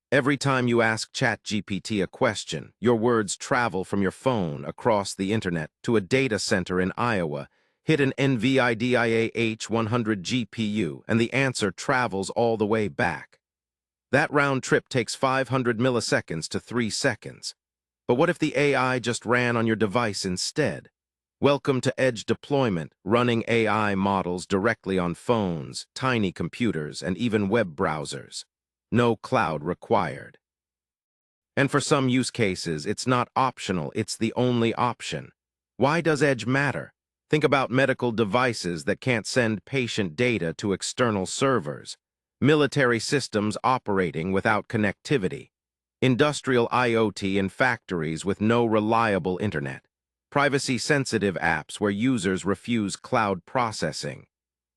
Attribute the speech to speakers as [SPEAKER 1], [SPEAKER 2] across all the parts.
[SPEAKER 1] Every time you ask ChatGPT a question, your words travel from your phone across the internet to a data center in Iowa, hit an NVIDIA H100 GPU, and the answer travels all the way back. That round trip takes 500 milliseconds to 3 seconds. But what if the AI just ran on your device instead? Welcome to edge deployment, running AI models directly on phones, tiny computers, and even web browsers. No cloud required. And for some use cases, it's not optional, it's the only option. Why does edge matter? Think about medical devices that can't send patient data to external servers, military systems operating without connectivity, industrial IoT in factories with no reliable internet, privacy-sensitive apps where users refuse cloud processing.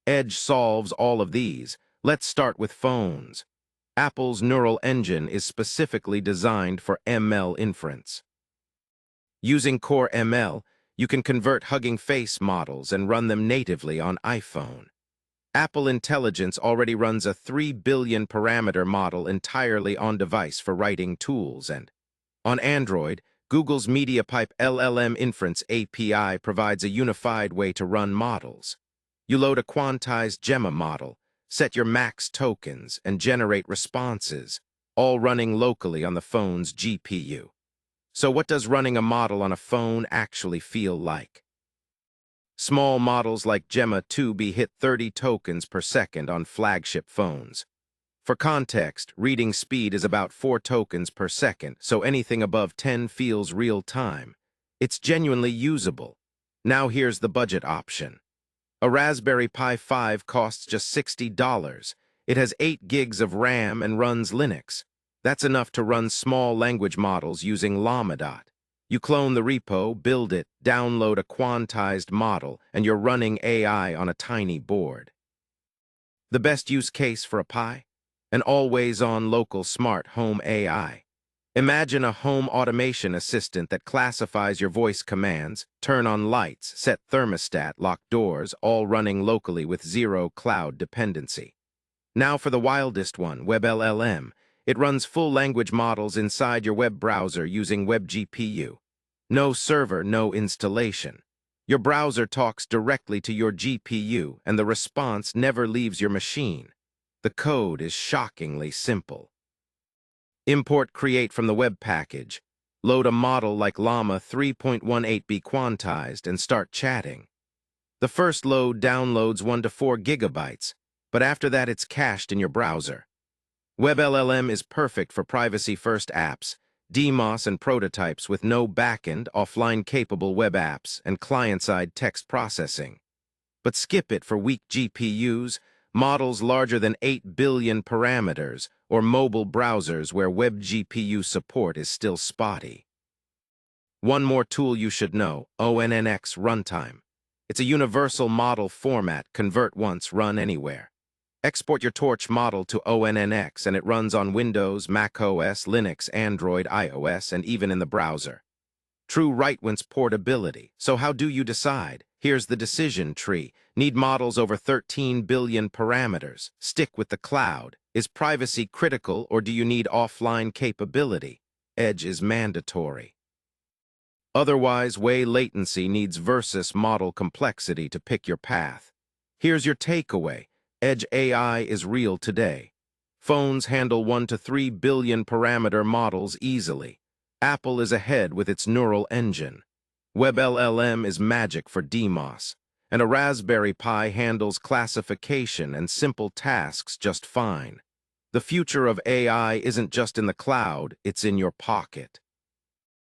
[SPEAKER 1] Edge solves all of these. Let's start with phones. Apple's neural engine is specifically designed for ML inference. Using Core ML, you can convert Hugging Face models and run them natively on iPhone. Apple Intelligence already runs a 3 billion parameter model entirely on-device for writing tools, and on Android, Google's MediaPipe LLM Inference API provides a unified way to run models. You load a quantized Gemma model, set your max tokens, and generate responses, all running locally on the phone's GPU. So what does running a model on a phone actually feel like? Small models like Gemma 2B hit 30 tokens per second on flagship phones. For context, reading speed is about 4 tokens per second, so anything above 10 feels real-time. It's genuinely usable. Now here's the budget option. A Raspberry Pi 5 costs just $60. It has 8 gigs of RAM and runs Linux. That's enough to run small language models using Llama. You clone the repo, build it, download a quantized model, and you're running AI on a tiny board. The best use case for a Pi? An always-on local smart home AI. Imagine a home automation assistant that classifies your voice commands, turn on lights, set thermostat, lock doors, all running locally with zero cloud dependency. Now for the wildest one, WebLLM. It runs full language models inside your web browser using WebGPU. No server, no installation. Your browser talks directly to your GPU, and the response never leaves your machine. The code is shockingly simple. Import Create from the web package. Load a model like Llama 3.18b quantized and start chatting. The first load downloads 1 to 4 gigabytes, but after that it's cached in your browser. WebLLM is perfect for privacy-first apps, DMOS and prototypes with no backend, offline-capable web apps, and client-side text processing. But skip it for weak GPUs, models larger than 8 billion parameters, or mobile browsers where WebGPU support is still spotty. One more tool you should know, ONNX Runtime. It's a universal model format, convert once, run anywhere. Export your Torch model to ONNX and it runs on Windows, macOS, Linux, Android, iOS, and even in the browser. True write-once portability. So how do you decide? Here's the decision tree. Need models over 13 billion parameters. Stick with the cloud. Is privacy critical or do you need offline capability? Edge is mandatory. Otherwise, weigh latency needs versus model complexity to pick your path. Here's your takeaway. Edge AI is real today. Phones handle 1 to 3 billion parameter models easily. Apple is ahead with its neural engine. WebLLM is magic for DMOS. And a Raspberry Pi handles classification and simple tasks just fine. The future of AI isn't just in the cloud, it's in your pocket.